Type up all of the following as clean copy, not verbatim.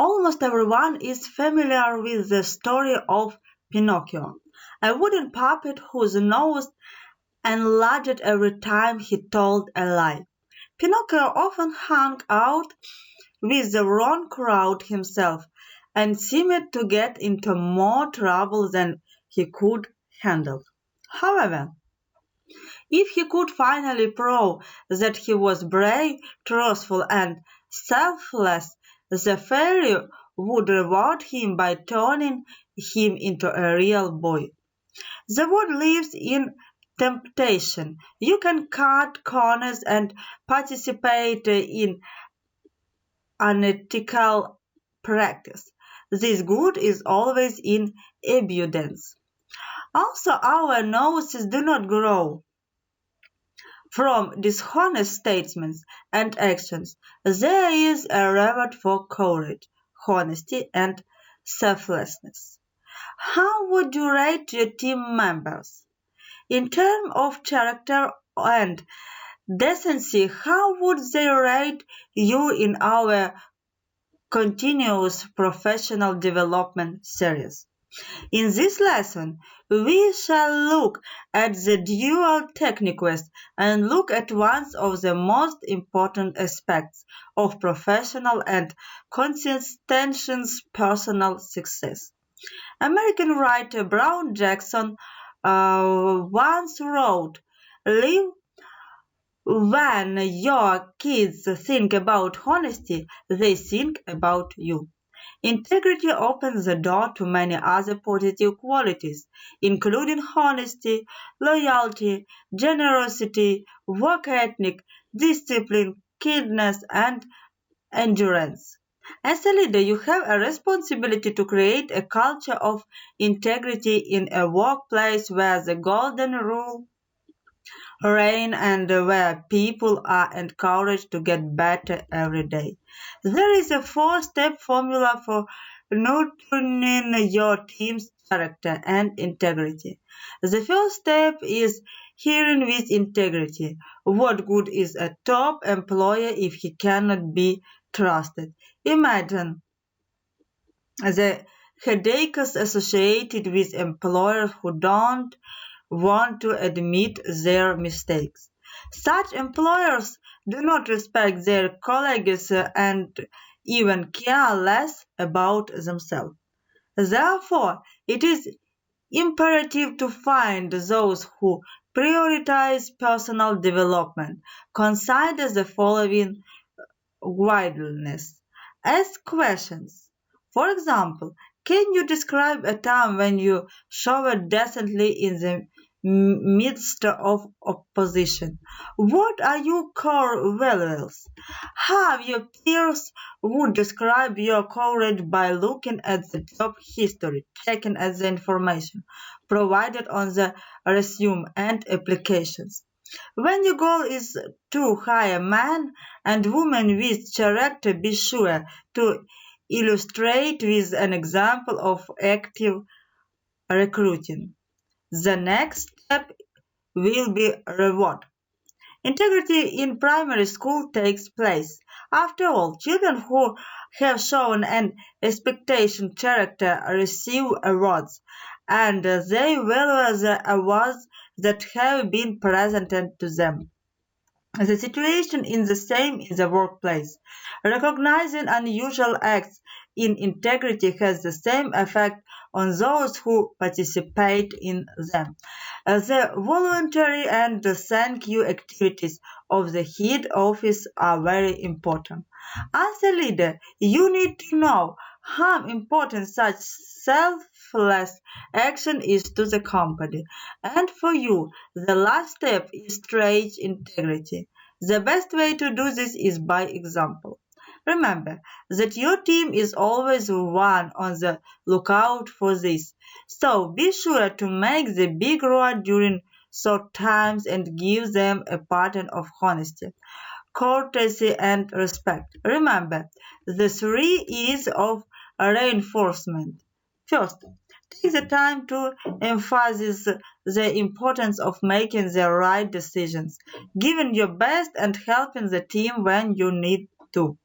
Almost everyone is familiar with the story of Pinocchio, a wooden puppet whose nose enlarged every time he told a lie. Pinocchio often hung out with the wrong crowd himself and seemed to get into more trouble than he could handle. However, if he could finally prove that he was brave, truthful, and selfless, the fairy would reward him by turning him into a real boy. The world lives in temptation. You can cut corners and participate in unethical practice. This good is always in abundance. Also, our noses do not grow from dishonest statements and actions. There is a reward for courage, honesty, and selflessness. How would you rate your team members? In terms of character and decency, how would they rate you in our continuous professional development series? In this lesson, we shall look at the dual technique quest and look at one of the most important aspects of professional and conscientious personal success. American writer Brown Jackson once wrote, "Live when your kids think about honesty, they think about you." Integrity opens the door to many other positive qualities, including honesty, loyalty, generosity, work ethic, discipline, kindness, and endurance. As a leader, you have a responsibility to create a culture of integrity in a workplace where the golden rule reign and where people are encouraged to get better every day. There is a four-step formula for nurturing your team's character and integrity. The first step is hearing with integrity. What good is a top employer if he cannot be trusted? Imagine the headaches associated with employers who don't want to admit their mistakes. Such employers do not respect their colleagues and even care less about themselves. Therefore, it is imperative to find those who prioritize personal development. Consider the following guidelines. Ask questions. For example, can you describe a time when you showered decently in the midst of opposition? What are your core values? Have your peers would describe your courage by looking at the job history, checking at the information provided on the resume and applications. When your goal is to hire men and women with character, be sure to illustrate with an example of active recruiting. The next step will be reward. Integrity in primary school takes place. After all, children who have shown an expectation character receive awards, and they value the awards that have been presented to them. The situation is the same in the workplace. Recognizing unusual acts in integrity has the same effect on those who participate in them. The voluntary and the thank you activities of the head office are very important. As a leader, you need to know how important such selfless action is to the company. And for you, the last step is trade integrity. The best way to do this is by example. Remember that your team is always one on the lookout for this. So be sure to make the big road during short times and give them a pattern of honesty, courtesy, and respect. Remember the three E's of reinforcement. First, take the time to emphasize the importance of making the right decisions, giving your best and helping the team when you need to.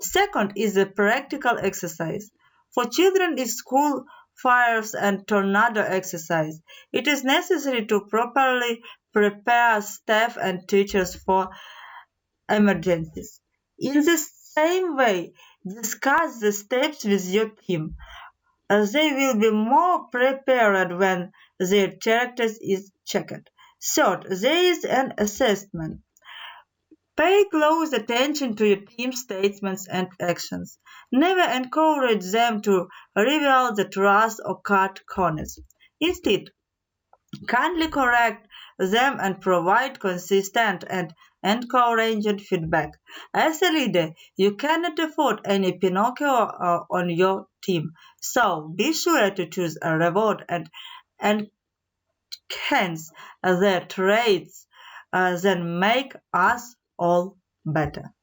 Second is a practical exercise. For children is school fires and tornado exercise. It is necessary to properly prepare staff and teachers for emergencies. In the same way, discuss the steps with your team. They will be more prepared when their characters is checked. Third, there is an assessment. Pay close attention to your team's statements and actions. Never encourage them to reveal the truth or cut corners. Instead, kindly correct them and provide consistent and encouraging feedback. As a leader, you cannot afford any Pinocchio on your team, so be sure to choose a reward and enhance their traits that make us all better.